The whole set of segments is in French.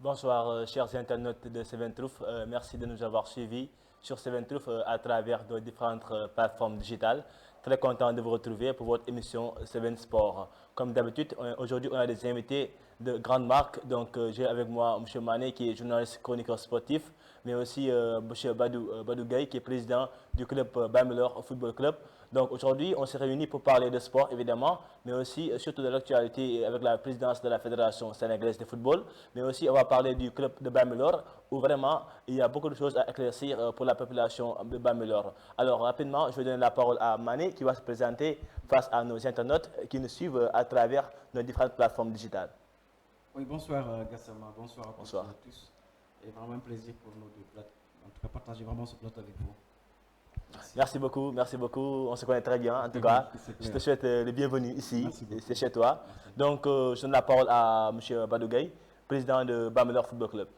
Bonsoir, chers internautes de Seven Truth. Merci de nous avoir suivis sur Seven Truth à travers nos différentes plateformes digitales. Très content de vous retrouver pour votre émission Seven Sport. Comme d'habitude, aujourd'hui, on a des invités de grandes marques. Donc, j'ai avec moi M. Mané, qui est journaliste chroniqueur sportif, mais aussi M. Badou Gaye, qui est président du club Bamilor Football Club. Donc, aujourd'hui, on s'est réunis pour parler de sport, évidemment, mais aussi surtout de l'actualité avec la présidence de la Fédération sénégalaise de football. Mais aussi, on va parler du club de Bamilor, où vraiment, il y a beaucoup de choses à éclaircir pour la population de Bamilor. Alors, rapidement, je vais donner la parole à Mané, qui va se présenter face à nos internautes qui nous suivent à travers nos différentes plateformes digitales. Oui, bonsoir Gassama, bonsoir à toutes Bonsoir. et à tous. C'est vraiment un plaisir pour nous de en tout cas, partager vraiment ce plateau avec vous. Merci beaucoup, merci beaucoup. On se connaît très bien. En tout cas, je te souhaite le bienvenu ici. C'est chez toi. Merci. Donc, je donne la parole à M. Badou Gaye, président de Bamilor Football Club.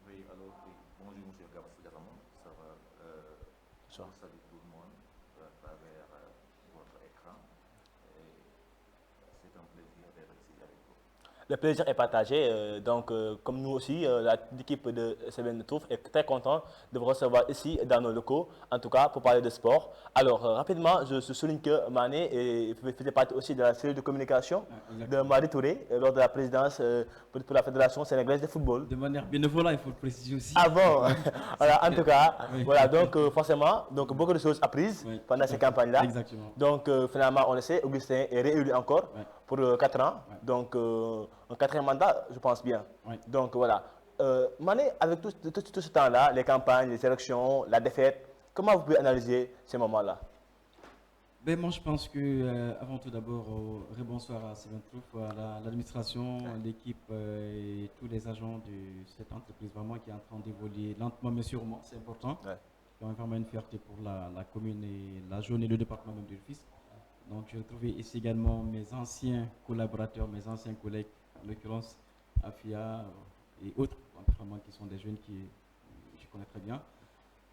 Oui, alors, oui. Bonjour, monsieur Gabassou Diarama. Ça va. Je salue tout le monde à travers votre écran. Et c'est un plaisir d'être ici avec vous. Le plaisir est partagé. Comme nous aussi, l'équipe de Seven Truth est très content de vous recevoir ici dans nos locaux, en tout cas pour parler de sport. Alors, rapidement, je souligne que Mané faisait partie aussi de la cellule de communication de Madi Touré lors de la présidence pour la Fédération sénégalaise de football. De manière bénévole, il faut le préciser aussi. Avant, voilà, en tout cas, Oui. voilà, donc forcément, donc beaucoup de choses apprises Oui, pendant ces campagnes-là. Exactement. Donc finalement, on le sait, Augustin est réélu encore Ouais. pour 4 ans. Ouais. Donc un quatrième mandat, je pense bien. Ouais. Donc voilà. Mané, avec tout ce temps-là, les campagnes, les élections, la défaite, comment vous pouvez analyser ces moments-là? Ben, moi, je pense que, avant tout d'abord, rebonsoir à Seven Truth, à l'administration, l'équipe et tous les agents de cette entreprise vraiment qui est en train d'évoluer lentement mais sûrement, c'est important. Ouais. C'est vraiment une fierté pour la commune et la zone et le département même de l'Office. Donc, je retrouvais ici également mes anciens collaborateurs, mes anciens collègues, en l'occurrence Afia et autres, vraiment qui sont des jeunes que je connais très bien.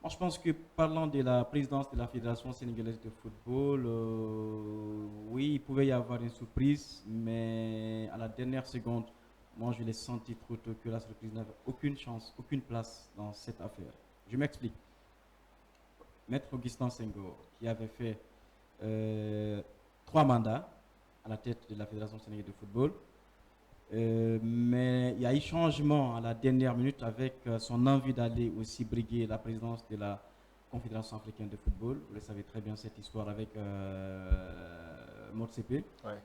Moi, je pense que parlant de la présidence de la Fédération sénégalaise de football, oui, il pouvait y avoir une surprise, mais à la dernière seconde, moi, je l'ai senti trop tôt que la surprise n'avait aucune chance, aucune place dans cette affaire. Je m'explique. Maître Augustin Senghor, qui avait fait 3 mandats à la tête de la Fédération sénégalaise de football, mais il y a eu changement à la dernière minute avec son envie d'aller aussi briguer la présidence de la Confédération africaine de football. Vous le savez très bien cette histoire avec Motsepe, Ouais.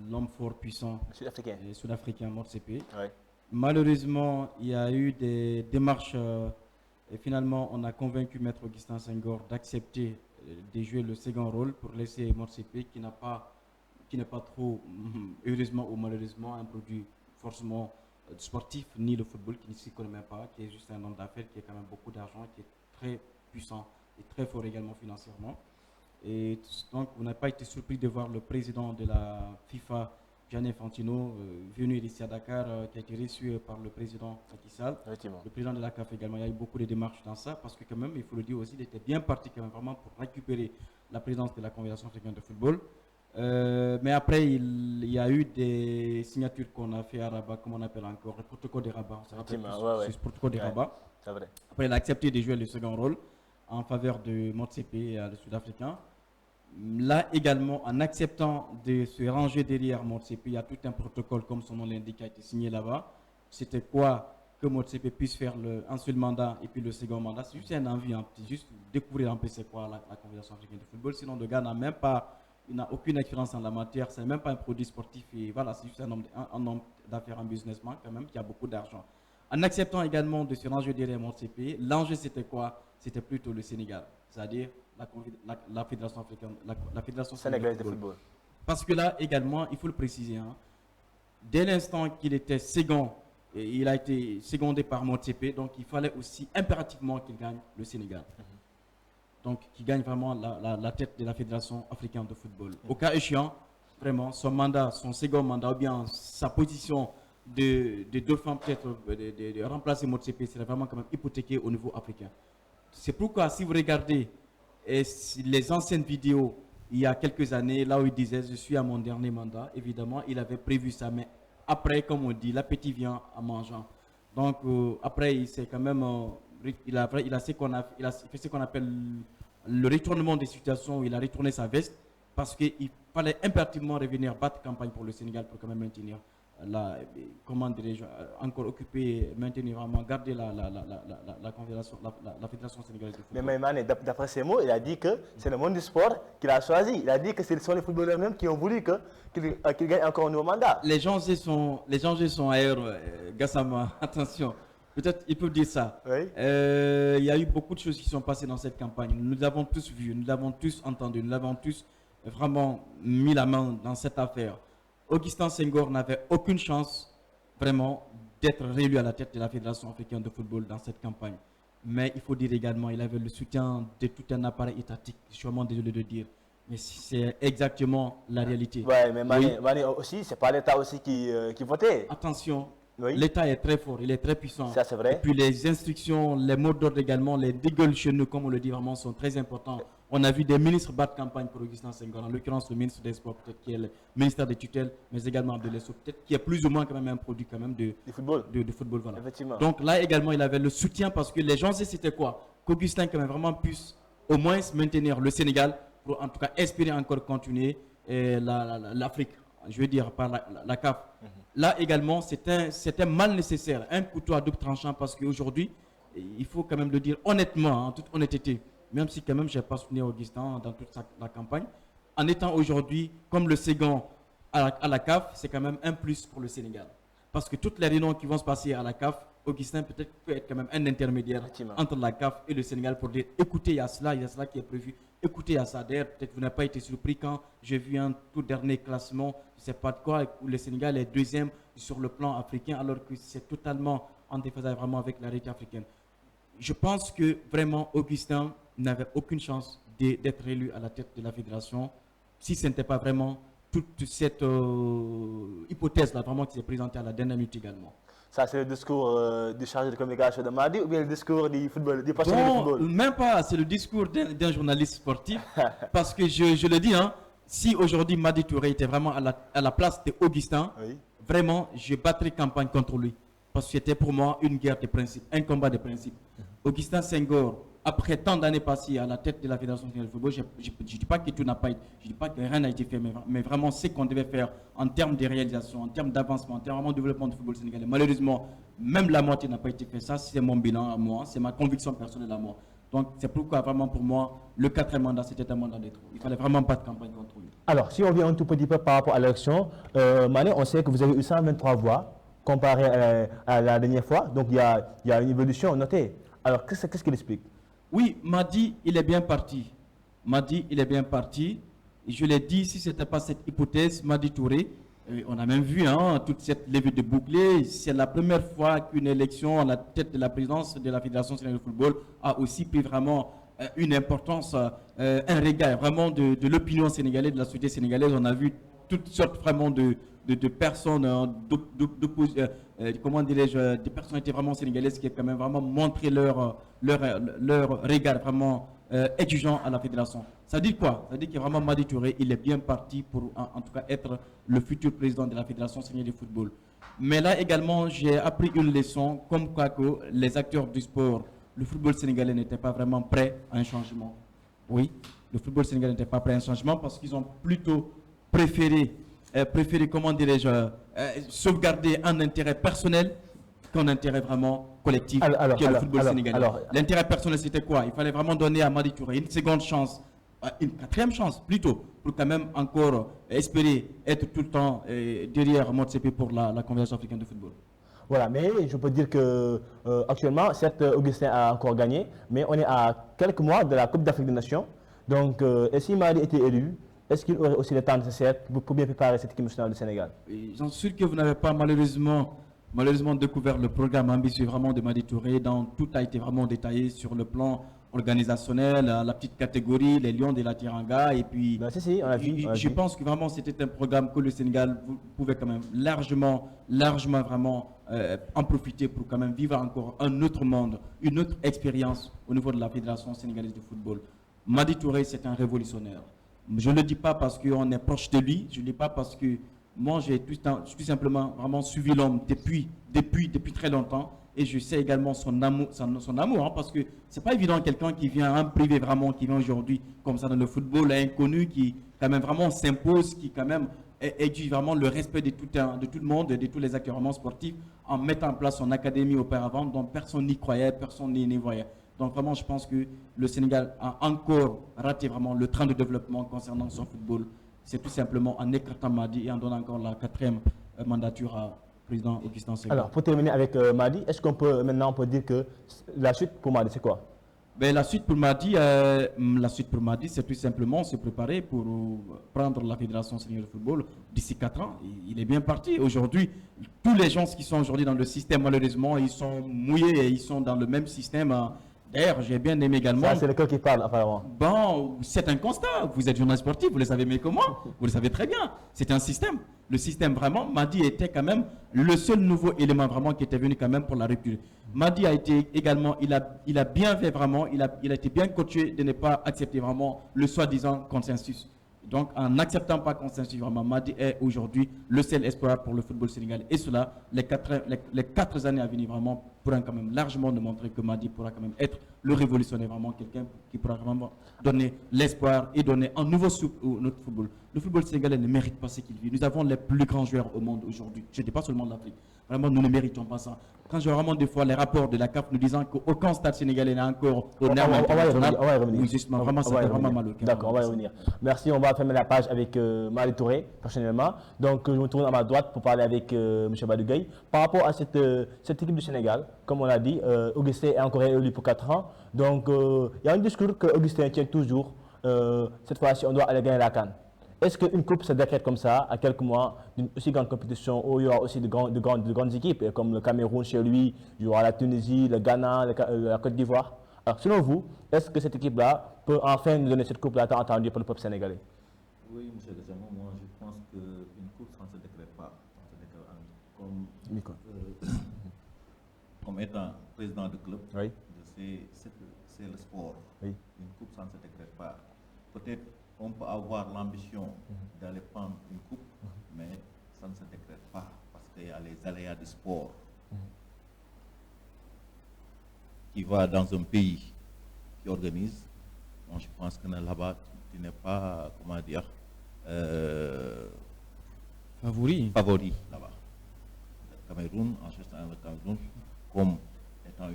l'homme fort puissant Sud-africain. sud-africain Motsepe. Ouais. Malheureusement, il y a eu des démarches et finalement on a convaincu Maître Augustin Senghor d'accepter de jouer le second rôle pour laisser Motsepe qui n'est pas trop, heureusement ou malheureusement, un produit forcément sportif, ni le football, qui ne s'y connaît même pas, qui est juste un homme d'affaires, qui a quand même beaucoup d'argent, qui est très puissant et très fort également financièrement. Et donc, vous n'avez pas été surpris de voir le président de la FIFA, Gianni Infantino, venu ici à Dakar, qui a été reçu par le président Macky Sall. Effectivement. Le président de la CAF également, il y a eu beaucoup de démarches dans ça, parce que quand même, il faut le dire aussi, il était bien parti quand même vraiment pour récupérer la présidence de la Confédération africaine de football. Mais après, il y a eu des signatures qu'on a fait à Rabat, comme on appelle encore, le protocole de Rabat. On se rappelle Effectivement, ouais. ce protocole de Ouais. Rabat. C'est vrai. Après, il a accepté de jouer le second rôle en faveur de Motsepe, le Sud-Africain. Là également, en acceptant de se ranger derrière Motsepe, il y a tout un protocole, comme son nom l'indique, qui a été signé là-bas. C'était quoi que Motsepe puisse faire un seul mandat et puis le second mandat. C'est juste un envie, juste découvrir un peu c'est quoi la Confédération africaine de football. Sinon, le gars n'a même pas, il n'a aucune expérience en la matière, c'est même pas un produit sportif et voilà, c'est juste un homme d'affaires, un businessman quand même qui a beaucoup d'argent. En acceptant également de se ranger derrière Motsepe, l'enjeu c'était quoi? C'était plutôt le Sénégal, c'est-à-dire la Fédération africaine, la Fédération Sénégalaise de football. Parce que là également, il faut le préciser, hein, dès l'instant qu'il était second, et il a été secondé par Motsepe, donc il fallait aussi impérativement qu'il gagne le Sénégal. Donc qui gagne vraiment la tête de la Fédération africaine de football. Au cas échéant, vraiment, son mandat, son second mandat, ou bien sa position de dauphin peut-être de remplacer Motsepe, c'est vraiment quand même hypothéqué au niveau africain. C'est pourquoi si vous regardez les anciennes vidéos il y a quelques années, là où il disait je suis à mon dernier mandat, évidemment il avait prévu ça, mais après comme on dit l'appétit vient en mangeant. Donc, après, il s'est quand même, il a fait ce qu'on appelle le retournement des situations où il a retourné sa veste parce qu'il fallait impérativement revenir battre campagne pour le Sénégal pour quand même maintenir comment dirais-je, encore occuper, maintenir vraiment, garder la fédération sénégalaise de football. Mais Mané, d'après ses mots, il a dit que c'est le monde du sport qu'il a choisi. Il a dit que ce sont les footballeurs eux-mêmes qui ont voulu qu'il gagne encore un nouveau mandat. Les gens sont ailleurs, Gassama, attention. Peut-être ils peuvent dire ça. Oui. Il y a eu beaucoup de choses qui sont passées dans cette campagne. Nous l'avons tous vu, nous l'avons tous entendu, nous l'avons tous vraiment mis la main dans cette affaire. Augustin Senghor n'avait aucune chance vraiment d'être réélu à la tête de la Fédération africaine de football dans cette campagne. Mais il faut dire également, il avait le soutien de tout un appareil étatique. Je suis vraiment désolé de dire. Mais c'est exactement la réalité. Oui, mais Mané aussi, c'est pas l'État aussi qui votait. Attention, oui. L'État est très fort, il est très puissant. Ça, c'est vrai. Et puis les instructions, les mots d'ordre également, les dégueules chez nous, comme on le dit vraiment, sont très importants. On a vu des ministres battre campagne pour Augustin Senghor, en l'occurrence le ministre des Sports, peut-être qui est le ministère des tutelles, mais également Abdoulaye Sow, peut-être qui est plus ou moins quand même un produit quand même de football. De football, voilà. Effectivement. Donc là également, il avait le soutien parce que les gens disaient c'était quoi? Qu'Augustin quand même vraiment puisse au moins maintenir le Sénégal pour en tout cas espérer encore continuer l'Afrique, je veux dire par la CAF. Là également, c'était mal nécessaire, un couteau à double tranchant parce qu'aujourd'hui, il faut quand même le dire honnêtement, en toute honnêteté, même si quand même je n'ai pas soutenu Augustin dans toute la campagne, en étant aujourd'hui comme le second à la CAF, c'est quand même un plus pour le Sénégal. Parce que toutes les réunions qui vont se passer à la CAF, Augustin peut être quand même un intermédiaire entre la CAF et le Sénégal pour dire écoutez, il y a cela qui est prévu. Écoutez, il y a ça. D'ailleurs, peut-être que vous n'avez pas été surpris quand j'ai vu un tout dernier classement, je ne sais pas de quoi, où le Sénégal est deuxième sur le plan africain, alors que c'est totalement en déphasage vraiment avec la réalité africaine. Je pense que vraiment Augustin n'avait aucune chance d'être élu à la tête de la fédération si ce n'était pas vraiment toute cette hypothèse-là vraiment qui s'est présentée à la dernière minute également. Ça, c'est le discours du chargé de communication de Madi ou bien le discours du football, du passionné du football? Même pas, c'est le discours d'un journaliste sportif. Parce que je le dis, hein, si aujourd'hui Madi Touré était vraiment à la place d'Augustin, oui, vraiment, je battrais campagne contre lui. Parce que c'était pour moi une guerre de principes, un combat de principes. Augustin Senghor, après tant d'années passées à la tête de la Fédération sénégalaise de football, je ne dis pas que tout n'a pas été, je dis pas que rien n'a été fait, mais vraiment ce qu'on devait faire en termes de réalisation, en termes d'avancement, en termes de développement du football sénégalais. Malheureusement, même la moitié n'a pas été fait. Ça, c'est mon bilan à moi, c'est ma conviction personnelle à moi. Donc, c'est pourquoi vraiment pour moi, le 4e mandat, c'était un mandat de trop. Il ne fallait vraiment pas de campagne contre lui. Alors, si on revient un tout petit peu par rapport à l'élection, Mané, on sait que vous avez eu 123 voix comparé à la dernière fois. Donc, il y a une évolution notée. Alors, qu'est-ce qu'il explique? Oui, Madi, il est bien parti. Madi, il est bien parti. Et je l'ai dit, si ce n'était pas cette hypothèse, Madi Touré, on a même vu toute cette levée de bouclier. C'est la première fois qu'une élection à la tête de la présidence de la Fédération sénégalaise de football a aussi pris vraiment une importance, un regard vraiment de l'opinion sénégalaise, de la société sénégalaise. On a vu toutes sortes vraiment de personnes, comment dirais-je, des personnalités vraiment sénégalaises qui ont quand même vraiment montré leur regard vraiment exigeant à la fédération. Ça dit quoi? Ça dit que vraiment Madi Touré, il est bien parti pour en tout cas être le futur président de la Fédération sénégalaise de football. Mais là également, j'ai appris une leçon comme quoi que les acteurs du sport, le football sénégalais n'était pas vraiment prêt à un changement. Oui, le football sénégalais n'était pas prêt à un changement parce qu'ils ont plutôt préféré, comment dirais-je, sauvegarder un intérêt personnel qu'un intérêt vraiment collectif, qui est le football sénégalais. L'intérêt personnel, c'était quoi? Il fallait vraiment donner à Madi Touré une seconde chance, une 4e chance plutôt, pour quand même encore espérer être tout le temps derrière Motsepe pour la Confédération africaine de football. Voilà, mais je peux dire que actuellement, certes, Augustin a encore gagné, mais on est à quelques mois de la Coupe d'Afrique des Nations. Donc, si Madi était élu, est-ce qu'il aurait aussi le temps nécessaire pour bien préparer cette équipe nationale du Sénégal? J'en suis sûr que vous n'avez pas malheureusement découvert le programme ambitieux vraiment de Madi Touré, dont tout a été vraiment détaillé sur le plan organisationnel, la petite catégorie, les Lions de la Tiranga, et puis on a vu, je pense que vraiment c'était un programme que le Sénégal pouvait quand même largement vraiment en profiter pour quand même vivre encore un autre monde, une autre expérience au niveau de la Fédération sénégalaise de football. Madi Touré, c'est un révolutionnaire. Je ne le dis pas parce qu'on est proche de lui, je ne le dis pas parce que moi j'ai tout simplement vraiment suivi l'homme depuis très longtemps. et je sais également son amour, hein, parce que c'est pas évident quelqu'un qui vient en privé vraiment, qui vient aujourd'hui comme ça dans le football, inconnu, qui quand même vraiment s'impose, qui quand même exige vraiment le respect de tout le monde, de tous les acteurs vraiment sportifs, en mettant en place son académie auparavant, dont personne n'y croyait, personne n'y voyait. Donc vraiment, je pense que le Sénégal a encore raté vraiment le train de développement concernant son football. C'est tout simplement en écartant Madi et en donnant encore la 4e mandature à président Augustin Senghor. Alors, pour terminer avec Madi, est-ce qu'on peut maintenant dire que la suite pour Madi, c'est quoi? La suite pour Madi, c'est tout simplement se préparer pour prendre la Fédération sénégalaise de football d'ici 4 ans. Il est bien parti. Aujourd'hui, tous les gens qui sont aujourd'hui dans le système, malheureusement, ils sont mouillés et ils sont dans le même système. D'ailleurs, j'ai bien aimé également. Ça, c'est le cœur qui parle, apparemment. Bon, c'est un constat. Vous êtes journaliste sportif, vous le savez mieux que moi. Vous le savez très bien. C'est un système. Le système, vraiment, Madi était quand même le seul nouveau élément vraiment qui était venu quand même pour la rupture. Madi a été également, il a bien fait vraiment, il a été bien coaché de ne pas accepter vraiment le soi-disant consensus. Donc, en n'acceptant pas consensus, vraiment, Madi est aujourd'hui le seul espoir pour le football sénégalais. Et cela, les 4 années à venir, vraiment, pourront quand même largement nous montrer que Madi pourra quand même être le révolutionnaire, vraiment quelqu'un qui pourra vraiment donner l'espoir et donner un nouveau souffle au notre football. Le football sénégalais ne mérite pas ce qu'il vit. Nous avons les plus grands joueurs au monde aujourd'hui. Je ne dis pas seulement l'Afrique. Vraiment, nous ne méritons pas ça. Quand je vois vraiment des fois les rapports de la CAF nous disant qu'aucun stade sénégalais n'est encore au norme international, oui, justement, vraiment, ça fait vraiment mal au cœur. D'accord, on va y revenir. Merci, on va fermer la page avec Madi Touré, personnellement. Donc, je me tourne à ma droite pour parler avec M. Badougueye. Par rapport à cette équipe du Sénégal, comme on l'a dit, Augustin est encore élu pour 4 ans. Donc, il y a un discours que Augustin tient toujours. Cette fois-ci, on doit aller gagner la CAN. Est-ce qu'une coupe se décrète comme ça, à quelques mois d'une aussi grande compétition où il y aura aussi de grandes équipes, comme le Cameroun chez lui, il y aura la Tunisie, le Ghana, la Côte d'Ivoire? Alors, selon vous, est-ce que cette équipe-là peut enfin nous donner cette coupe-là tant attendue pour le peuple sénégalais? Oui, M. Gassama, moi je pense qu'une coupe, ça ne se décrète pas. Comme étant président de club, oui. c'est le sport. Oui. Une coupe, ça ne se décrète pas. Peut-être on peut avoir l'ambition d'aller prendre une coupe, mais ça ne se décrète pas parce qu'il y a les aléas du sport. Qui va dans un pays qui organise, bon, je pense que là-bas, tu n'es pas, comment dire, favori là-bas. Le Cameroun, en cherchant le Cameroun comme étant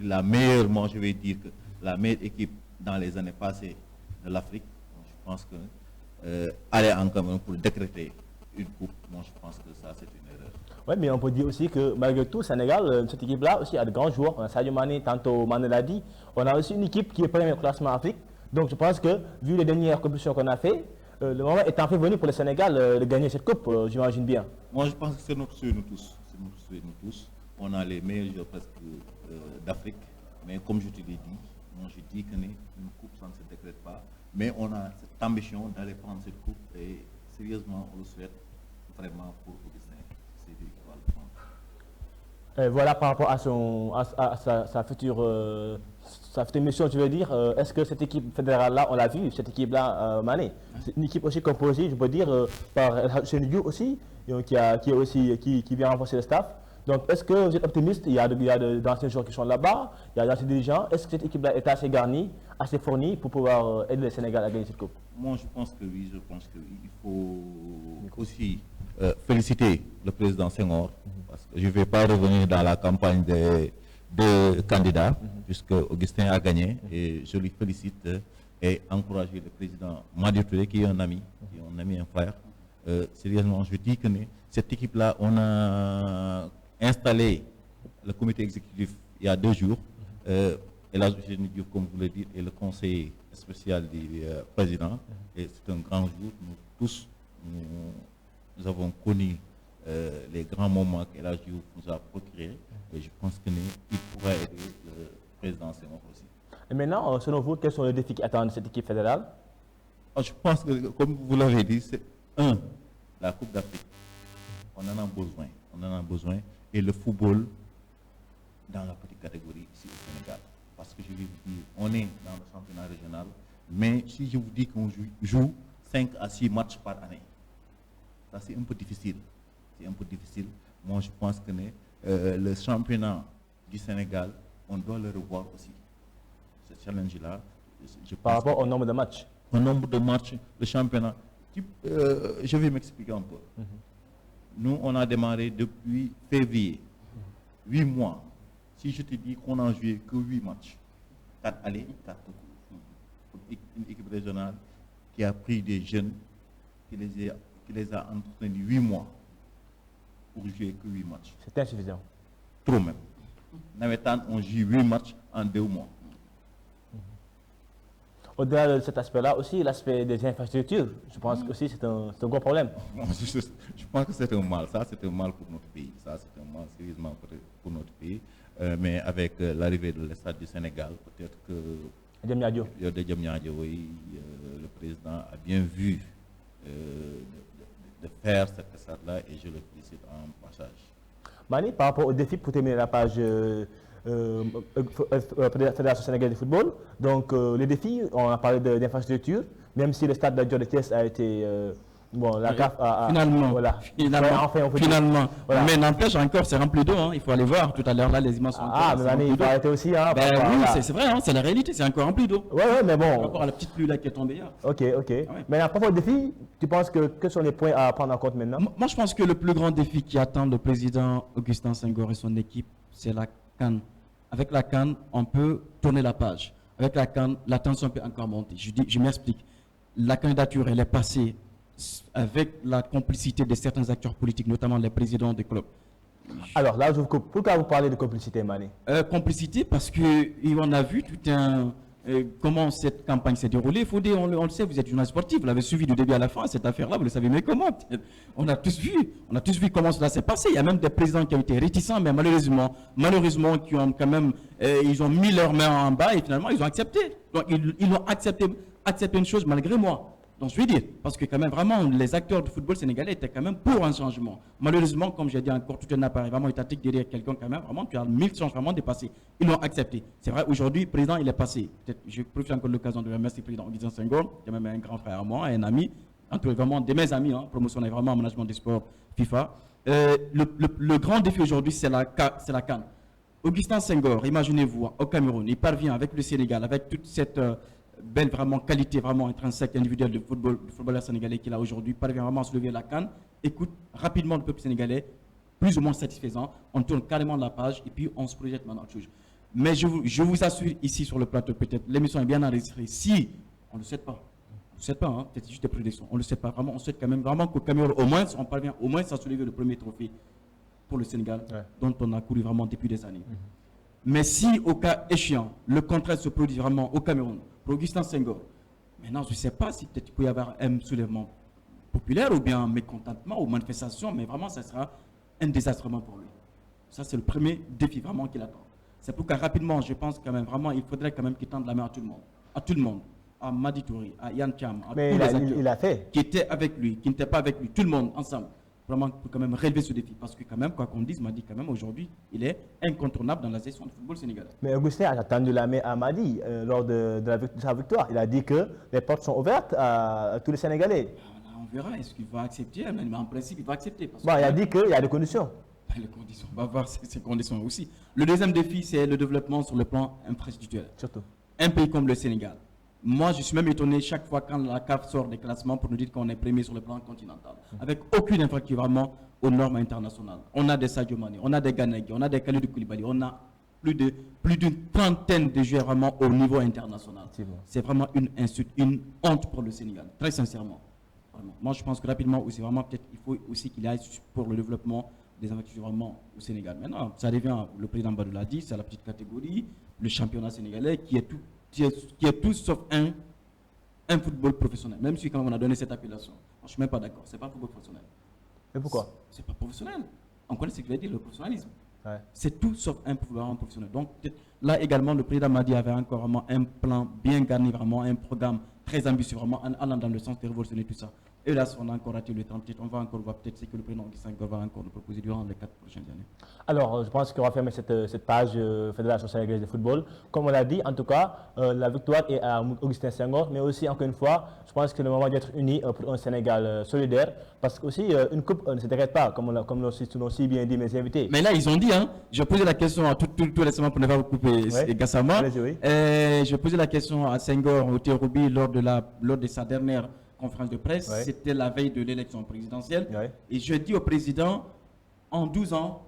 la meilleure, moi je vais dire que la meilleure équipe dans les années passées de l'Afrique. Je pense que aller en Cameroun pour décréter une coupe, moi je pense que ça c'est une erreur. Oui, mais on peut dire aussi que malgré tout, Sénégal, cette équipe-là aussi a de grands joueurs. Sadio Mané, tantôt Mané l'a dit, on a aussi une équipe qui est première au classement Afrique. Donc je pense que, vu les dernières compétitions qu'on a fait, le moment est en fait venu pour le Sénégal de gagner cette coupe, j'imagine bien. Moi je pense que c'est notre souhait nous tous. C'est notre souhait nous tous. On a les meilleurs joueurs presque d'Afrique. Mais comme je te l'ai dit, moi je dis qu'une coupe ça ne se décrète pas. Mais on a cette ambition d'aller prendre cette coupe et sérieusement on le souhaite vraiment pour Augustin. C'est lui qui va le prendre. Voilà par rapport à sa future mission, je veux dire, est-ce que cette équipe fédérale-là, on l'a vu, cette équipe-là, Mané, c'est une équipe aussi composée, je peux dire, par Sénégal aussi, qui vient renforcer le staff. Donc, est-ce que vous êtes optimiste? Il y a d'anciens joueurs qui sont là-bas, il y a d'anciens dirigeants. Est-ce que cette équipe-là est assez garnie, assez fournie pour pouvoir aider le Sénégal à gagner cette coupe? Moi, je pense que oui. Il faut aussi féliciter le président Senghor, parce que je ne vais pas revenir dans la campagne des candidats, puisque Augustin a gagné, et je lui félicite et encourager le président Madi Touré, qui est un ami, un frère. Sérieusement, je dis que cette équipe-là, on a installé le comité exécutif il y a 2 jours, et là, je dis, comme vous le dites, et le conseiller spécial du président, et c'est un grand jour. Nous tous, nous avons connu les grands moments qu'El Hadji Diouf nous a procurés, et je pense qu'il pourra aider le président Senghor aussi. Et maintenant, selon vous, quels sont les défis qui attendent cette équipe fédérale? Je pense que, comme vous l'avez dit, c'est la Coupe d'Afrique. On en a besoin. Et le football dans la petite catégorie ici au Sénégal. Parce que je vais vous dire, on est dans le championnat régional, mais si je vous dis qu'on joue 5 à 6 matchs par année, ça c'est un peu difficile. Moi je pense que le championnat du Sénégal, on doit le revoir aussi. Ce challenge-là, je Par pense rapport au nombre de matchs. au nombre de matchs, le championnat. Je vais m'expliquer un peu. Nous, on a démarré depuis février. 8 mois. Si je te dis qu'on n'a joué que 8 matchs, 4 allées, 4 retours. Une équipe régionale qui a pris des jeunes, qui les a entretenus 8 mois pour jouer que 8 matchs. C'est insuffisant. Trop même. Navetan, on joue 8 matchs en 2 mois. Au-delà de cet aspect-là, aussi l'aspect des infrastructures, je pense que aussi c'est un gros problème. Je pense que c'est un mal. Ça, c'est un mal pour notre pays. Ça, c'est un mal sérieusement pour notre pays. Mais avec l'arrivée de l'Estade du Sénégal, peut-être que Diamniadio. Le président a bien vu de faire cette Estade-là et je le félicite en passage. Mani, par rapport au défi pour terminer la page Fédération sénégalaise de football, donc les défis, on a parlé d'infrastructures, même si le stade de Dior de Thiès a été la CAF a finalement, voilà. Finalement. Voilà. Mais n'empêche encore, c'est rempli d'eau. Hein. Il faut aller voir tout à l'heure là les images sont. Mais Mani, il faut arrêter aussi. Hein, oui, voilà. c'est vrai, hein, c'est la réalité, c'est encore rempli d'eau. Ouais, mais bon. Par rapport à la petite pluie là qui est tombée hier. Ok. Ouais. Mais par rapport au défi, tu penses que sont les points à prendre en compte maintenant? Moi, je pense que le plus grand défi qui attend le président Augustin Senghor et son équipe, c'est la CAN. Avec la CAN, on peut tourner la page. Avec la CAN, la tension peut encore monter. Je m'explique. La candidature, elle est passée avec la complicité de certains acteurs politiques, notamment les présidents des clubs. Alors là, je vous coupe. Pourquoi vous parlez de complicité, Mani? Complicité parce qu'on a vu tout comment cette campagne s'est déroulée. Faudé, on le sait, vous êtes journaliste sportif, vous l'avez suivi du début à la fin, cette affaire-là, vous le savez, mais comment? On a tous vu comment cela s'est passé. Il y a même des présidents qui ont été réticents, mais malheureusement, qui ont quand même, ils ont mis leurs mains en bas et finalement, ils ont accepté. Donc, ils ont accepté une chose malgré moi. Donc, je veux dire, parce que quand même, vraiment, les acteurs du football sénégalais étaient quand même pour un changement. Malheureusement, comme j'ai dit encore, tout un appareil vraiment étatique derrière quelqu'un quand même, vraiment, tu as 1000 chances vraiment dépassées. Ils l'ont accepté. C'est vrai, aujourd'hui, le président, il est passé. Peut-être, je profite encore de l'occasion de remercier le président Augustin Senghor, qui est même un grand frère à moi, un ami, entre vraiment de mes amis, promotionné vraiment en management des sports FIFA. Le grand défi aujourd'hui, c'est la CAN. Augustin Senghor, imaginez-vous, au Cameroun, il parvient avec le Sénégal, avec toute cette belle vraiment qualité vraiment intrinsèque individuelle du footballeur sénégalais qu'il a aujourd'hui, parvient vraiment à se lever la CAN, écoute rapidement le peuple sénégalais, plus ou moins satisfaisant, on tourne carrément la page et puis on se projette maintenant autre chose. Mais je vous assure ici sur le plateau, peut-être l'émission est bien enregistrée, si on ne le sait pas, peut-être juste des prédictions, on ne le sait pas vraiment, on souhaite quand même vraiment qu'au Cameroun au moins on parvient au moins à soulever le premier trophée pour le Sénégal, dont on a couru vraiment depuis des années. Mais si au cas échéant, le contraire se produit vraiment au Cameroun, pour Augustin Senghor, maintenant je ne sais pas si peut-être il peut y avoir un soulèvement populaire ou bien un mécontentement ou manifestation, mais vraiment ça sera un désastrement pour lui. Ça c'est le premier défi vraiment qu'il attend. C'est pourquoi rapidement, je pense quand même vraiment, il faudrait quand même qu'il tende la main à tout le monde, à Madi Touré, à Yann Thiam, à tous les acteurs il a fait. qui étaient avec lui, qui n'étaient pas avec lui, tout le monde ensemble. Vraiment pour quand même relever ce défi. Parce que quand même, quoi qu'on dise, Madi, quand même, aujourd'hui, il est incontournable dans la gestion du football sénégalais. Mais Augustin a tendu la main à Madi lors de sa victoire. Il a dit que les portes sont ouvertes à tous les Sénégalais. On verra, est-ce qu'il va accepter? Mais en principe, il va accepter. Parce il a dit qu'il y a des conditions. Les conditions, on va voir ces conditions aussi. Le deuxième défi, c'est le développement sur le plan infrastructurel. Surtout. Un pays comme le Sénégal. Moi, je suis même étonné chaque fois quand la CAF sort des classements pour nous dire qu'on est premier sur le plan continental, avec aucune infrastructure vraiment aux normes internationales. On a des Sadio Mané, on a des Ganegui, on a des Kalidou Koulibaly, on a plus d'une trentaine de joueurs vraiment au niveau international. C'est vraiment une insulte, une honte pour le Sénégal, très sincèrement. Vraiment. Moi, je pense que rapidement aussi, vraiment, peut-être il faut aussi qu'il aille pour le développement des infrastructures vraiment au Sénégal. Maintenant, ça revient, le président Badou l'a dit, c'est la petite catégorie, le championnat sénégalais qui est tout sauf un football professionnel, même si quand même on a donné cette appellation. Moi, je ne suis même pas d'accord, ce n'est pas un football professionnel. Et pourquoi? Ce n'est pas professionnel. On connaît ce que veut dire le professionnalisme. Ouais. C'est tout sauf un football professionnel. Donc là également, le président Madi avait encore vraiment un plan bien garni, vraiment un programme très ambitieux, vraiment allant dans le sens de révolutionner tout ça. hélas, on a encore raté le 38. On va encore voir peut-être ce que le président Augustin Senghor va encore nous proposer durant les 4 prochaines années. Alors, je pense qu'on va fermer cette page Fédération sénégalaise de football. Comme on l'a dit, en tout cas, la victoire est à Augustin Senghor, mais aussi, encore une fois, je pense que c'est le moment d'être unis pour un Sénégal solidaire, parce que aussi une coupe ne se décrète pas, comme l'ont si bien dit mes invités. Mais là, ils ont dit, hein, je posais la question à tout récemment pour ne pas vous couper, Ouais. Gassama. Oui. Je posais la question à Senghor, au Théroubi, lors de sa dernière conférence de presse. Ouais. C'était la veille de l'élection présidentielle. Ouais. Et je dis au président, en 12 ans,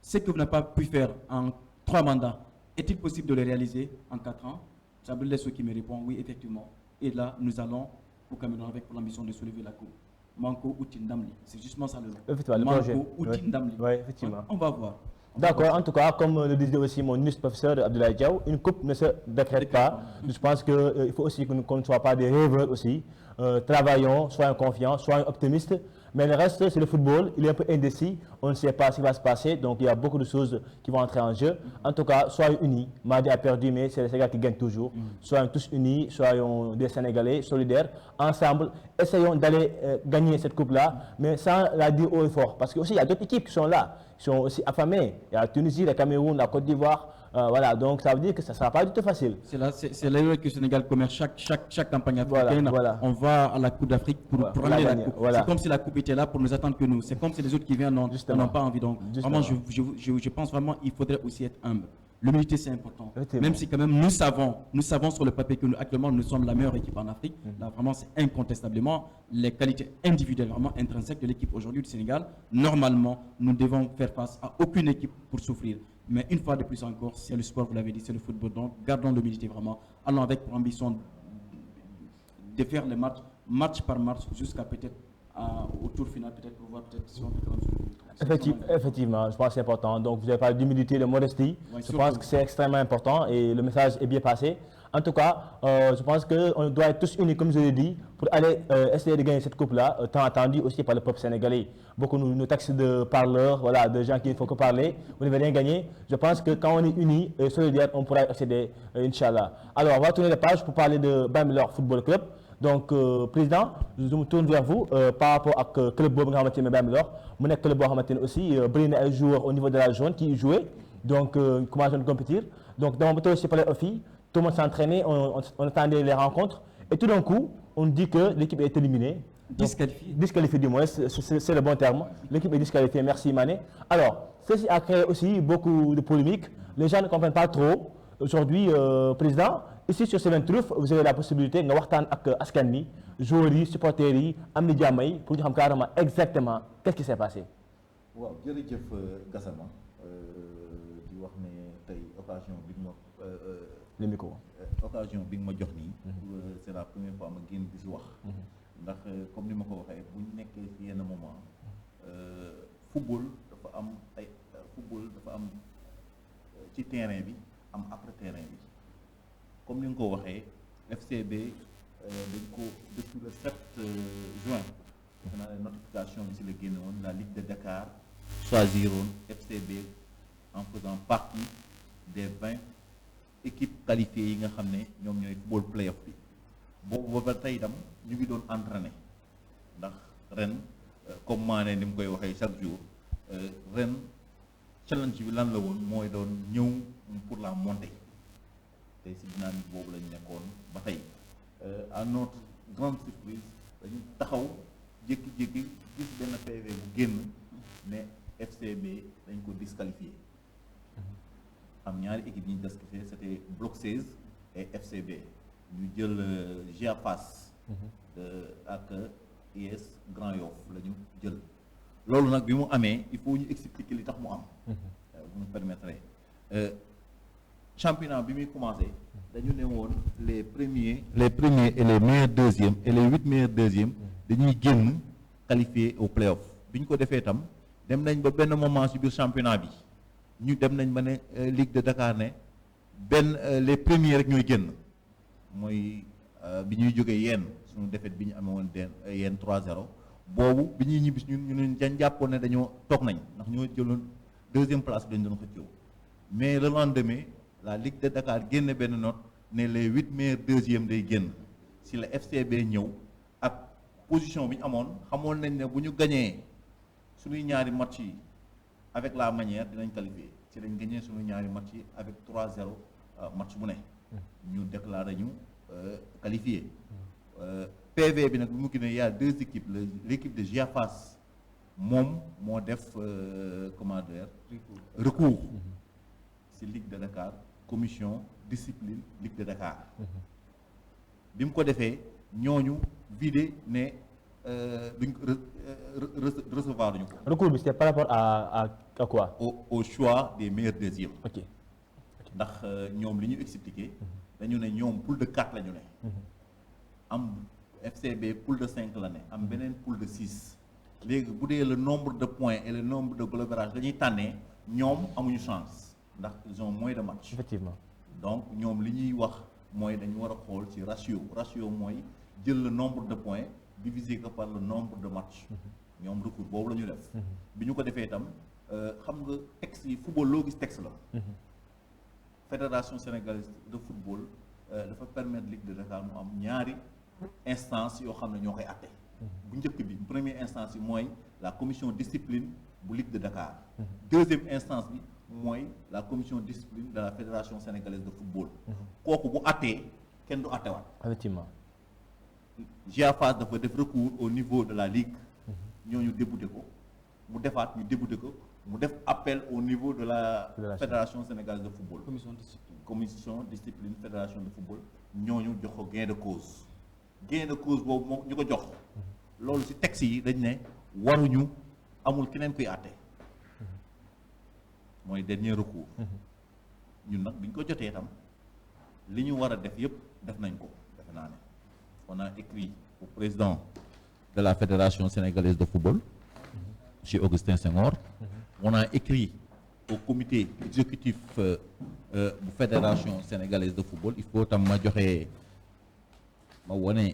ce que vous n'avez pas pu faire en 3 mandats, est-il possible de le réaliser en 4 ans? Sabrina Lesso qui me répond, oui, effectivement. Et là, nous allons au Cameroun avec pour l'ambition de soulever la coupe. Manko Outindamli. C'est justement ça le nom. Effectivement, le projet. Manko Outindamli. Oui, effectivement. On va voir. D'accord, en tout cas, comme le disait aussi mon illustre professeur Abdoulaye Diaw, une coupe ne se décrète pas. Je pense qu'il faut aussi qu'on ne soit pas des rêveurs aussi. Travaillons, soyons confiants, soyons optimistes. Mais le reste, c'est le football. Il est un peu indécis. On ne sait pas ce qui va se passer. Donc, il y a beaucoup de choses qui vont entrer en jeu. En tout cas, soyons unis. Madi a perdu, mais c'est le Sénégal qui gagne toujours. Soyons tous unis, soyons des Sénégalais solidaires. Ensemble, essayons d'aller gagner cette coupe-là, mais sans la dire haut et fort. Parce qu'il y a d'autres équipes qui sont là, qui sont aussi affamées. Il y a la Tunisie, le Cameroun, la Côte d'Ivoire. Voilà, donc ça veut dire que ça ne sera pas du tout facile. C'est l'erreur que le Sénégal commet chaque campagne africaine. Voilà. On va à la Coupe d'Afrique pour ramener la coupe. Voilà. C'est comme si la coupe était là pour nous attendre que nous. C'est comme si les autres qui viennent n'ont pas envie. Donc, vraiment, je pense vraiment qu'il faudrait aussi être humble. L'humilité, c'est important. Même si quand même nous savons sur le papier que actuellement nous sommes la meilleure équipe en Afrique. Là, vraiment, c'est incontestablement les qualités individuelles, vraiment intrinsèques de l'équipe aujourd'hui du Sénégal. Normalement, nous devons faire face à aucune équipe pour souffrir. Mais une fois de plus encore, c'est le sport, vous l'avez dit, c'est le football. Donc, gardons l'humilité vraiment. Allons avec pour ambition de faire les match par match, jusqu'à peut-être au tour final, peut-être pour voir peut-être si on peut Effectivement, je pense que c'est important. Donc, vous avez parlé d'humilité, de modestie. Ouais, je pense que c'est extrêmement important et le message est bien passé. En tout cas, je pense qu'on doit être tous unis, comme je l'ai dit, pour aller essayer de gagner cette coupe-là, tant attendue aussi par le peuple sénégalais. Beaucoup nous taxent de parleurs, voilà, de gens qui ne font que parler. Vous n'avez rien gagné. Je pense que quand on est unis et solidaires, on pourra accéder, Inch'Allah. Alors, on va tourner la page pour parler de Bambilor Football Club. Donc, président, je me tourne vers vous par rapport à club Bob Hamantine Bambilor. Mon club Bob Hamantine aussi, Brine est joueur au niveau de la zone qui jouait, donc commence à compétir. Donc, dans mon bateau, je parlais aux filles. Tout le monde s'entraînait, on attendait les rencontres. Et tout d'un coup, on dit que l'équipe est éliminée. Disqualifiée du moins, c'est le bon terme. L'équipe est disqualifiée, merci Mané. Alors, ceci a créé aussi beaucoup de polémiques. Les gens ne comprennent pas trop. Aujourd'hui, président, ici sur Seven Truth, vous avez la possibilité de voir avec Askanmi, joueurs, supporters, Amni Diamay, pour dire carrément exactement qu'est-ce qui s'est passé. Wow, jërëjëf Gassama di wax ne tey occasion bi ma le micro. Occasion bi nga ma jox nii. C'est la première fois ma génn di si wax. ndax comme ni ma ko waxee bu ñu nekkee si yenn moment football dafa am ci terrain bi am après terrain bi comme ni nga ko waxee FCB dañ ko depuis le 7 juin defe naa ne notification bi si la génne woon la Ligue de Dakar choisiroon FCB en faisant partie des 20 équipes qualifiées yi nga xam ne ñoom ñooy football playoff bi boobu ba tey itam ñu ngi doon entraîné ndax ren comme Mané ni mu koy waxee chaque jour ren challenge bi lan la woon mooy doon ñëw pour la montée tey si dynamique boobu lañu nekkoon ba tey à notre grande surprise dañu taxaw jékki-jékki gis benn PV bu génn ne FCB dañ ko disqualifié am ñaari équipe yi ñu disqualifié c'était Bloc 16 et FCB ñu jël GA Fass ak IS Grand Yoff la ñu jël loolu nag bi mu amee il faut ñu expliquer li tax mu am vous nous permettrez championnat bi muy commencé dañu ne woon les premiers et les meilleurs deuxièmes et les 8 meilleurs deuxièmes dañuy génn qualifié au playoff bi ñu ko defee itam dem nañ ba benn moment ci biir championnat bi ñu dem nañ ba ne Ligue de Dakar ne les premiers rek ñooy génn mooy bi ñuy jógee yéen suñu défaite bi ñu amee woon yéen 3-0 boobu bi ñuy ñibbis ñun dañ jàppoon ne dañoo toog nañ ndax ñoo jëloon deuxième place bi dañ doon xëccoo mais le lendemain la Ligue de Dakar génne benn note ne les 8 meilleurs deuxièmes day génn si la FCB ñëw ak position bi ñu amoon xamoon nañ ne bu ñu gañee suñuy ñaari match yi avec la manière dinañ qualifier ci lañ gañee suñu ñaari match yi avec 3-0 match bu ne ñu déclaré ñu qualifié PV bi nag bi mu gën a y a 2 équipes l'équipe de Giafas moom moo def comment dire recours ci Ligue de Dakar commission discipline Ligue de Dakar bi mu ko defee ñooñu vidé ne duñ ko recevoir duñu ko. recours bi c'était par rapport à quoi. au choix des meilleurs deuxièmes. ok ndax ñoom li ñu expliqué dañu ne ñoom poule de 4 la ñu ne. am FCB poule de 5 la ne am beneen poule de 6. léegi bu dee le nombre de points et le nombre de goal average dañuy tànnee ñoom amuñu chance ndax ils ont moins de match. effectivement donc ñoom li ñuy wax mooy dañu war a xool ci ratio mooy jël le nombre de points divisé ko par le nombre de matchs. ñoom recours boobu la ñu def. bi ñu ko defee itam xam nga texte yi football loo gis texte la. fédération sénégalaise de football dafa permettre Ligue de Dakar mu am ñaari instance yoo xam ne ñoo koy atte. bu njëkk bi première instance bi mooy la commission discipline bu Ligue de Dakar. deuxième instance bi mooy la commission discipline de la fédération sénégalaise de football. kooku bu attee kenn du attewaat. effectivement. Giafas dafa def recours au niveau de la ligue. ñooñu débouté ko mu defaat ñu débouté ko mu def appel au niveau de la fédération sénégalaise de football. commission discipline fédération de football ñooñu jox ko gain de cause. gain de cause boobu moom ñu ko jox. loolu ci texte yi dañ ne waruñu amul keneen kuy àtte. mooy dernier recours. ñun nag bi ñu ko jotee tam li ñu war a def yépp def nañ ko defe naa ne on a écrit au président de la fédération sénégalaise de football monsieur Augustin Senghor. On a écrit au comité exécutif bu fédération sénégalaise de football il faut tam ma joxe ma wone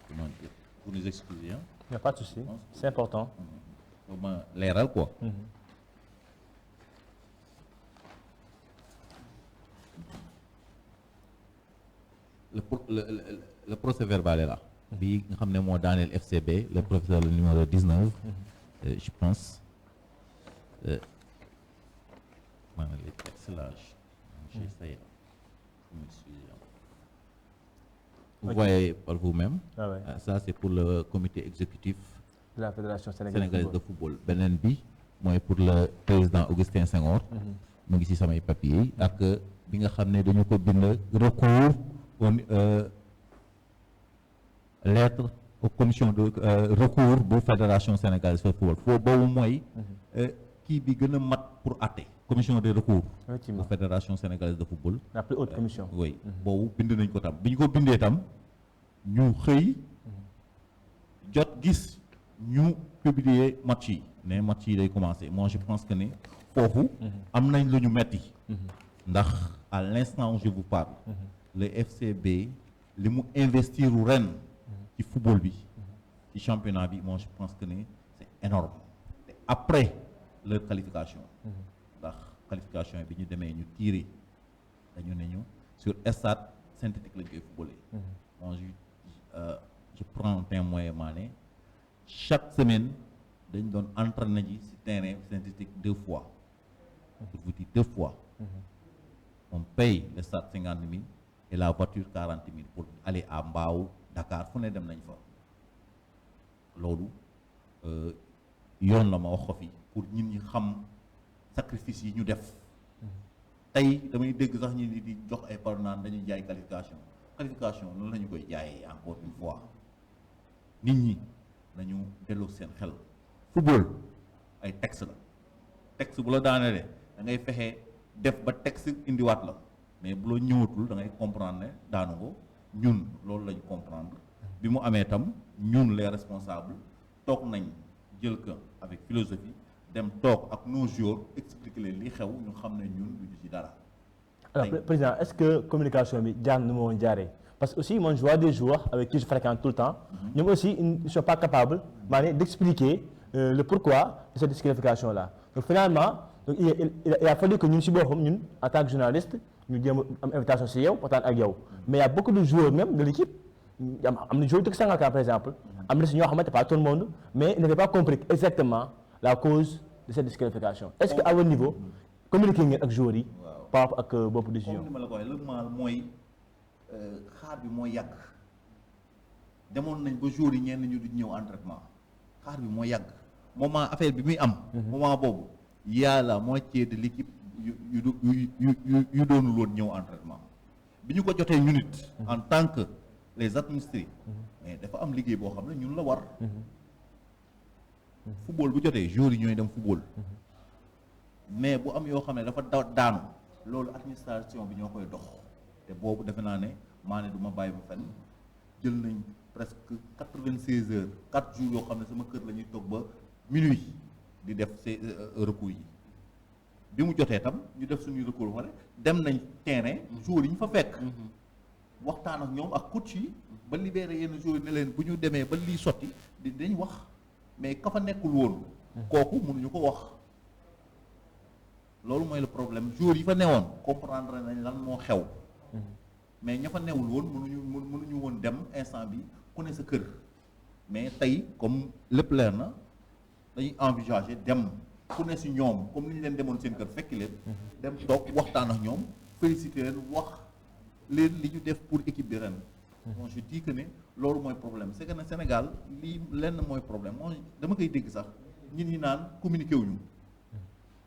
comment dire pour nous excuser hein. Il n'y a pas de souci, c'est important. ma leeral quoi. Le procès verbal est là. bi nga xam ne moo daaneel FCB le professeur le numéro 19. Je pense maanaam les textes là j'essaie vous voyez par vous-même. Ah ouais. Ça c'est pour le comité exécutif de la fédération sénégalaise de football beneen bi mooy pour le président Augustin Senghor. mu ngi ci samay papiers ak bi nga xam ne dañu ko bind recours lettre aux commissions de recours bu fédération sénégalaise de football foo boobu mooy kii bi gën a mat pour àtte commission de recours bu fédération sénégalaise de football la plus haute commission oui boobu bind nañ ko tam bi ñu ko bindee tam ñu xëy jot gis ñu publier match yi ne match yi day commencer moi je pense que ne foofu am nañ lu ñu metti ndax à l'instant où je vous parle le FCB li mu investir ren ci football bi ci championnat bi moi je pense que ne c'est énorme après leur qualification ndax qualification yi bi ñu demee ñu tiré dañu ne ñu sur stade synthétique lañ koy footballé moi je prends un témoin maa ne chaque semaine dañ doon entraîné ji ci terrain synthétique 2 fois pour vous dire 2 fois on paye le stade 50 000 et la voiture 40 000 pour aller à Mbao Dakar fu ne dem nañ fa loolu yoon la ma wax ko fi pour ñun ñi xam sacrifice yi ñu def tey damay dégg sax ñi di jox ay par naan dañuy jaay qualification noonu la ñu koy jaayee encore une fois nit ñi nañu delloo seen xel football ay texte la texte bu la daanelee da ngay fexe def ba texte indiwaat la mais bu la ñëwatul da ngay comprendre ne daanu ko ñun loolu lañu comprendre bi mu amee tam ñun les responsables toog nañ jël ko avec philosophie dem toog ak nos joueurs expliquer leen li xew ñu xam ne ñun duñu ci dara. Alors président est-ce que communication bi jaar na moo jaaree parce que aussi moi je vois des joueurs avec qui je fréquente tout le temps ñoom aussi ils ne sont pas capables maanaam d'expliquer le pourquoi de cette disqualification là donc finalement donc il a fallu que ñun si boppam ñun en tant que journaliste ñu jéem am invitation si yow waxtaan ak yow mais il y a beaucoup de joueurs même de l'équipe am na joueur dëkk Sangalkam par exemple am na si ñoo xamante pas tout le monde mais ils n'avaient pas compris exactement la cause de cette disqualification est-ce que à votre niveau communiquer ngeen ak joueurs yi par rapport ak boobu décision comme ni ma la ko waxee le mal mooy xaar bi mooy yàgg demoon nañ ba joueurs yi ñenn ñu du ñëw entraînement xaar bi mooy yàgg moment affaire bi muy am moment boobu y a la moitié de l'équipe yu doonul woon ñëw entraînement bi ñu ko jotee ñu nit en tant que les administrés mais dafa am liggéey boo xam ne ñun la war football bu jotee joueurs yi ñooy dem football mais bu am yoo xam ne dafa daanu loolu administration bi ñoo koy dox te boobu defe naa ne maa ne du ma bàyyi ba fenn jël nañ presque 96 heures 4 jours yoo xam ne sama kër la ñuy toog ba minuit di def ces recours yi bi mu jotee tam ñu def suñuy recours ba pare dem nañ terrain joueurs yi ñu fa fekk waxtaan ak ñoom ak coach yi ba libéré yenn joueurs yi ne leen bu ñu demee ba lii sotti dañ wax mais ka fa nekkul woon kooku mënuñu ko wax loolu mooy le problème joueurs yi fa newoon comprendre nañ lan moo xew mais ña fa newul woon mënuñu woon dem instant bi ku ne sa kër mais tey comme lépp leer na dañuy envisager dem ku ne si ñoom comme ni ñu leen demoon seen kër fekki leen dem toog waxtaan ak ñoom féliciter leen wax leen li ñu def pour équipe bi ren bon je dis que ne loolu mooy problème c'est que ne Sénégal lii lenn mooy problème moi dama koy dégg sax ñit ñi naan communiqué wuñu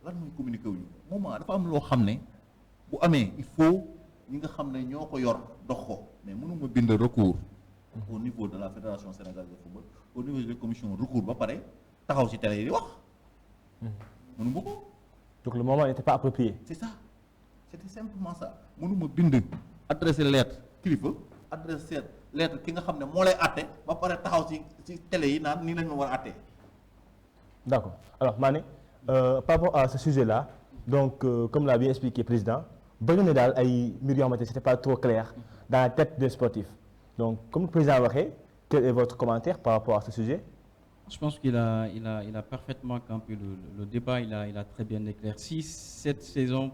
lan mooy communiqué wuñu moment dafa am loo xam ne bu amee il faut ñi nga xam ne ñoo ko yor dox ko mais mënuma bind recours au niveau de la fédération sénégalaise de football au niveau de la commission recours ba pare taxaw ci télé yi di wax mënuma ko donc le moment n'était pas approprié c'est ça c'était simplement ça mënuma bind adressé lettre kilifa adressé lettre ki nga xam ne moo lay àtte ba pare taxaw ci télé yi naan nii lañ ma war a àtte d'accord alors Mané par rapport à ce sujet-là donc comme l'a bien expliqué président bëgg na daal ay mbir yoo xamante c'était pas trop clair dans la tête des sportifs donc comme le président waxee quel est votre commentaire par rapport à ce sujet? Je pense qu'il a parfaitement campé le débat, il a très bien éclairci. Cette saison,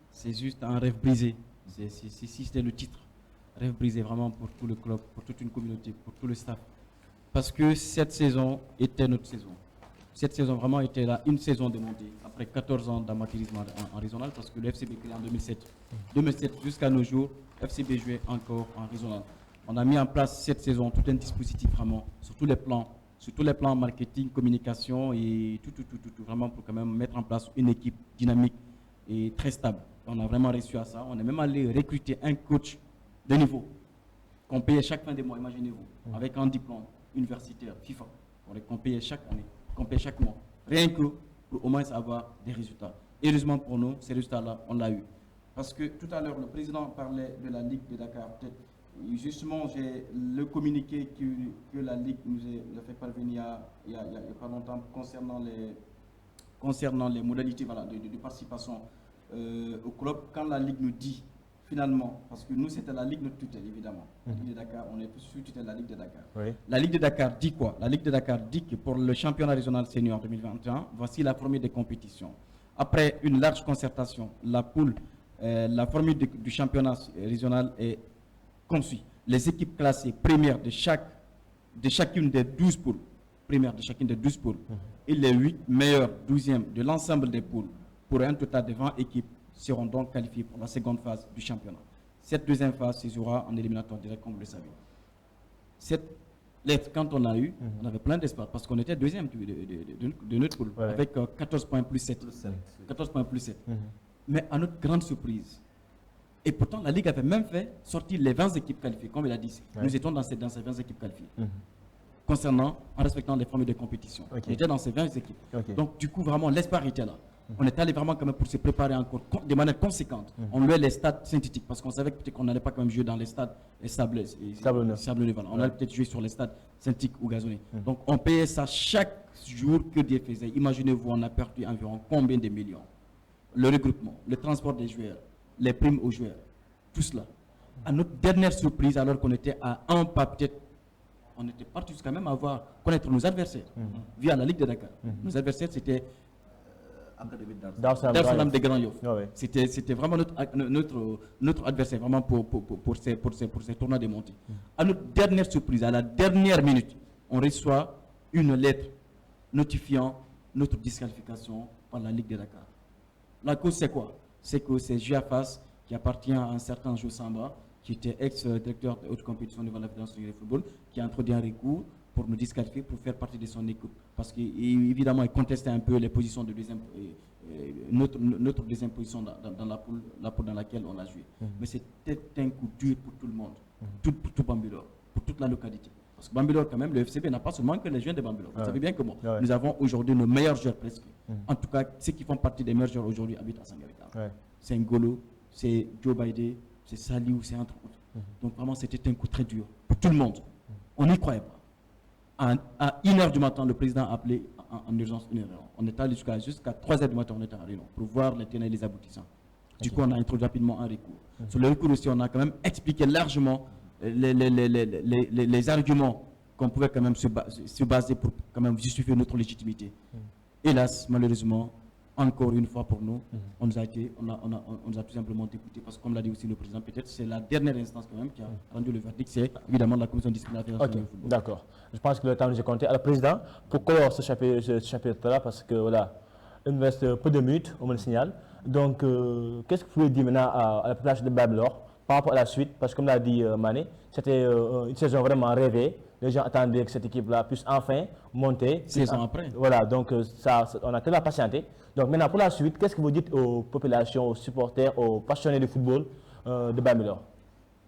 c'est juste un rêve brisé. Si c'était le titre, rêve brisé vraiment pour tout le club, pour toute une communauté, pour tout le staff. Parce que cette saison était notre saison. Cette saison vraiment était là, une saison de montée. Après 14 ans d'amateurisme en régional, parce que le FCB créé en 2007. 2007 jusqu'à nos jours, FCB jouait encore en régional. On a mis en place cette saison tout un dispositif vraiment sur tous les plans marketing, communication et tout, vraiment pour quand même mettre en place une équipe dynamique et très stable. On a vraiment réussi à ça. On est même allé recruter un coach de niveau qu'on payait chaque fin de mois, imaginez-vous, avec un diplôme universitaire FIFA, qu'on payait chaque année, qu'on payait chaque mois, rien que pour au moins avoir des résultats. Et heureusement pour nous, ces résultats-là, on l'a eu. Parce que tout à l'heure, le président parlait de la Ligue de Dakar, peut-être. Justement, j'ai le communiqué que la Ligue nous a fait parvenir il y a pas longtemps concernant les modalités de participation au club. Quand la Ligue nous dit finalement, parce que nous c'était la Ligue de tutelle évidemment, la Ligue de Dakar, on est sous tutelle de la Ligue de Dakar. Oui. La Ligue de Dakar dit quoi? La Ligue de Dakar dit que pour le championnat régional senior 2021, voici la formule des compétitions. Après une large concertation, la formule du championnat régional est comme suit. Les équipes classées premières de chacune des 12 poules, et les 8 meilleures 12e de l'ensemble des poules, pour un total de 20 équipes, seront donc qualifiées pour la seconde phase du championnat. Cette deuxième phase se jouera en éliminatoire direct, comme vous le savez. Cette lettre, quand on a eu, on avait plein d'espoir, parce qu'on était deuxième de notre poule, avec 14 points plus 7. 14 points plus 7. Mais à notre grande surprise, et pourtant, la Ligue avait même fait sortir les 20 équipes qualifiées, comme il a dit. Nous étions dans ces 20 équipes qualifiées. En respectant les formules de compétition. On était dans ces 20 équipes. Donc, du coup, vraiment, l'espoir était là. On est allé vraiment quand même pour se préparer encore de manière conséquente. On louait les stades synthétiques, parce qu'on savait peut-être qu'on n'allait pas quand même jouer dans les stades sablonneux. Voilà. On allait peut-être jouer sur les stades synthétiques ou gazonnés. Donc, on payait ça chaque jour que Dieu faisait. Imaginez-vous, on a perdu environ combien de millions? Le regroupement, le transport des joueurs, les primes aux joueurs, tout cela. À notre dernière surprise, alors qu'on était à un pas, peut-être, on était parti jusqu'à même connaître nos adversaires via la Ligue de Dakar. Nos adversaires, c'était académie Dar Salam de Grand Yoff. Ouais. C'était vraiment notre adversaire vraiment pour ces tournois de montée. À notre dernière surprise, à la dernière minute, on reçoit une lettre notifiant notre disqualification par la Ligue de Dakar. La cause, c'est quoi? C'est que c'est Giafas, qui appartient à un certain Jo Samba, qui était ex-directeur de haute compétition devant la Fédération de football, qui a introduit un recours pour nous disqualifier, pour faire partie de son équipe. Parce qu'évidemment, il contestait un peu les positions de deuxième, notre deuxième position dans la poule dans laquelle on a joué. Mais c'était un coup dur pour tout le monde, pour tout Bambilor, pour toute la localité. Parce que Bambilor, quand même, le FCB n'a pas seulement que les jeunes de Bambilor. Vous savez bien comment. Nous avons aujourd'hui nos meilleurs joueurs presque. En tout cas, ceux qui font partie des meilleurs joueurs aujourd'hui habitent à Sangalkam. C'est Ngolo, c'est Joe Baïdé, c'est Saliou, c'est entre autres. Donc vraiment, c'était un coup très dur pour tout le monde. On n'y croyait pas. À 1h du matin, le président a appelé en urgence une réunion. On est allé jusqu'à 3h du matin, on était en réunion pour voir les tenants et les aboutissants. Du coup, on a introduit rapidement un recours. Sur le recours aussi, on a quand même expliqué largement les arguments qu'on pouvait quand même se baser pour quand même justifier notre légitimité. Hélas, malheureusement, encore une fois pour nous, on nous a tout simplement députés parce que comme l'a dit aussi le président, peut-être c'est la dernière instance quand même qui a rendu le verdict, c'est évidemment la commission disciplinaire de la Fédération de football. D'accord. Je pense que le temps nous est compté. Alors président, pour clore ce chapitre-là, parce que voilà, il me reste peu de minutes, on me le signale. Donc, qu'est-ce que vous pouvez dire maintenant à la population de Bambilor par rapport à la suite? Parce que comme l'a dit Mané, c'était une saison vraiment rêvée. Les gens attendaient que cette équipe-là puisse enfin monter. 16 ans après. Voilà, donc on a tellement patienté. Donc maintenant pour la suite, qu'est-ce que vous dites aux populations, aux supporters, aux passionnés de football de Bambilor?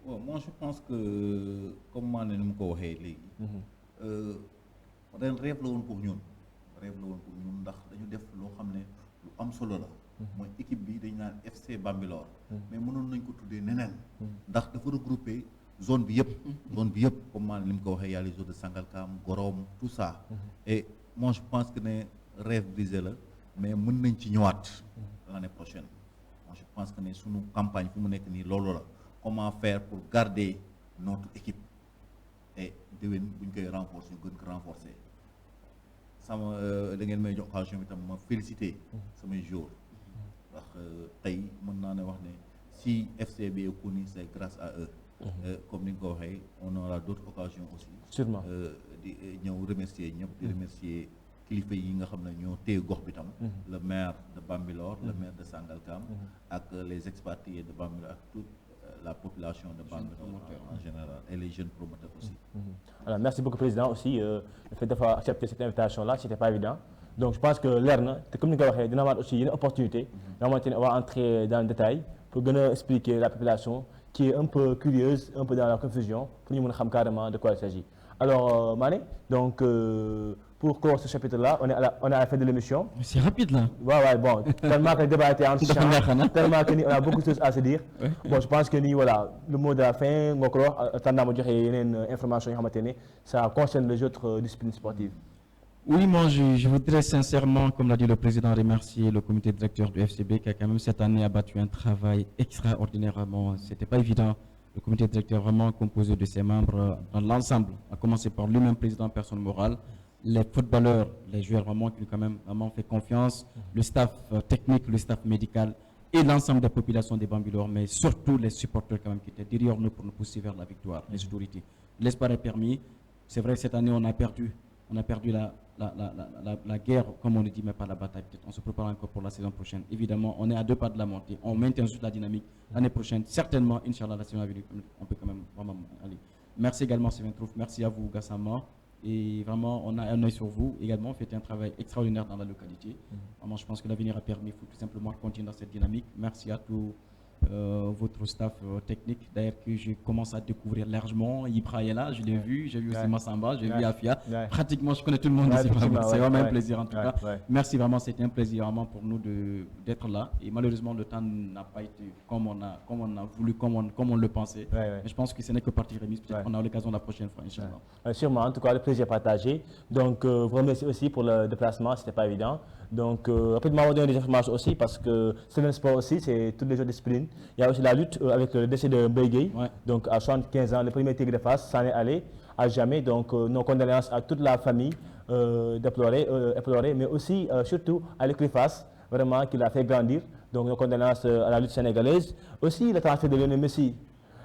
Moi je pense que, comme Mané nous ko waxee léegi, ren rêve la woon pour ñun. Rêve la woon pour ñun ndax dañu def loo xam ne lu am solo la. Mooy équipe bi dañu naan FC Bambilor. Mais mënoon nañ ko tuddee neneen. Ndax dafa regrouper zone bi yëpp. Zone bi yëpp comme Mané ni mu ko waxee y a les zones de Sangalkam, Gorom, tout ça. Et moi je pense que ne rêve brisé la. Mais mën nañ ci ñëwaat l'année prochaine. Moi je pense que ne sunu campagne fu mu nekk nii loolu la. Comment faire pour garder notre équipe et déwén bu ñu koy renforcer ñu gën ko renforcer. Sama da ngeen may jox occasion bi tam ma féliciter samay joueurs ndax tey mën naa ne wax ne si FCB est connu c'est grâce à eux. Comme ni nga ko waxee on aura d'autres occasions aussi. Sûrement. di ñëw remercier ñëpp di remercier kilifa yi nga xam ne ñoo téye gox bi tam. Le maire de Bambilor, le maire de Sangalkam ak les expatriés de Bambilor ak toute la population de Bambilor en général et les jeunes promoteurs aussi. Alors, merci beaucoup président aussi le fait d'avoir accepté cette invitation là, c'était pas évident. Donc je pense que leer na te comme ni nga ko waxee dina amaat aussi une opportunité nga xamante ne on va entrer dans le détail pour gën a expliquer la population qui est un peu curieuse, un peu dans la confusion pour ñu mën a xam carrément de quoi il s'agit. Alors Mané, donc pour clore ce chapitre-là, on est à la fin de l'émission. C'est rapide là. Ouais, bon, tellement que le débat était enrichissant, tellement qu'on a beaucoup de choses à se dire. Bon, je pense que voilà, le mot de la fin, attendant de dire une information, ça concerne les autres disciplines sportives. Oui, moi je voudrais sincèrement, comme l'a dit le président, remercier le comité directeur du FCB qui a quand même cette année abattu un travail extraordinairement. C'était pas évident. Le comité directeur vraiment composé de ses membres dans l'ensemble, à commencer par lui-même président, personne morale, les footballeurs, les joueurs vraiment qui ont quand même vraiment fait confiance, le staff technique, le staff médical et l'ensemble des populations des Bambilor, mais surtout les supporters quand même qui étaient derrière nous pour nous pousser vers la victoire, les autorités. L'espoir est permis. C'est vrai, cette année on a perdu la guerre, comme on le dit, mais pas la bataille. Peut-être on se prépare encore pour la saison prochaine. Évidemment, on est à 2 pas de la montée. On maintient juste la dynamique. L'année prochaine, certainement, Inch'Allah, la saison à venir, on peut quand même vraiment aller. Merci également, Sylvain Trouf. Merci à vous, Gassama. Et vraiment, on a un œil sur vous. Également, faites un travail extraordinaire dans la localité. Vraiment, je pense que l'avenir a permis. Il faut tout simplement continuer dans cette dynamique. Merci à tous. Votre staff technique, d'ailleurs que je commence à découvrir largement. Ibra est là, je l'ai vu, j'ai vu aussi Massamba, j'ai vu Afia. Pratiquement, je connais tout le monde ici. C'est vraiment un plaisir en tout cas. Merci vraiment, c'était un plaisir vraiment pour nous d'être là. Et malheureusement, le temps n'a pas été comme on a voulu, comme on le pensait. Mais je pense que ce n'est que partie remise. Peut-être qu'on a l'occasion la prochaine fois, Inch'Allah. Sûrement, en tout cas, le plaisir partagé. Donc, vous remercie aussi pour le déplacement, c'était pas évident. Donc, rapidement, on va donner des informations aussi parce que Seven Sport aussi, c'est tous les jours de discipline. Il y a aussi la lutte avec le décès de Mbaye. Donc, à 75 ans, le premier tigre de face, ça n'est allé à jamais. Donc, nos condoléances à toute la famille éplorée, mais aussi, surtout, à l'équipe face. vraiment qui l'a fait grandir. Donc nos condoléances à la lutte sénégalaise. Aussi le transfert de Lionel Messi.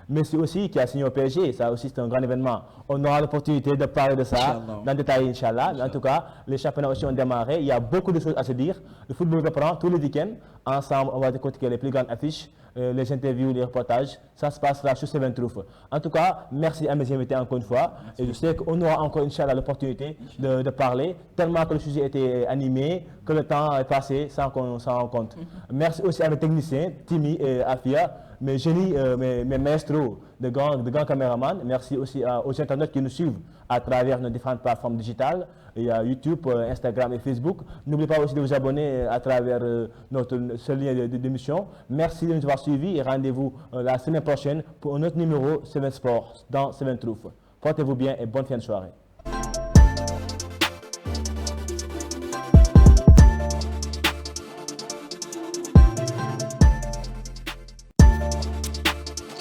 Messi aussi qui a signé au PSG, ça aussi c'est un grand événement. On aura l'opportunité de parler de ça dans le détail, Inch'Allah. En tout cas, les championnats aussi ont démarré. Il y a beaucoup de choses à se dire. Le football reprend tous les week-ends. Ensemble, on va décortiquer les plus grandes affiches, les interviews, les reportages. Ça se passera sur Seven Truth. En tout cas, merci à mes invités encore une fois. Et je sais qu'on aura encore, Inch'Allah, l'opportunité de parler, tellement que le sujet était animé, que le temps est passé sans qu'on s'en rende compte. Merci aussi à mes techniciens, Timmy et Afia, mes génies, mes maestros, de grands caméramans. Merci aussi aux internautes qui nous suivent à travers nos différentes plateformes digitales. Il y a YouTube, Instagram et Facebook. N'oubliez pas aussi de vous abonner à travers ce lien d'émission. Merci de nous avoir suivis et rendez-vous la semaine prochaine pour un autre numéro Seven Sports dans Seven Truth. Portez-vous bien et bonne fin de soirée.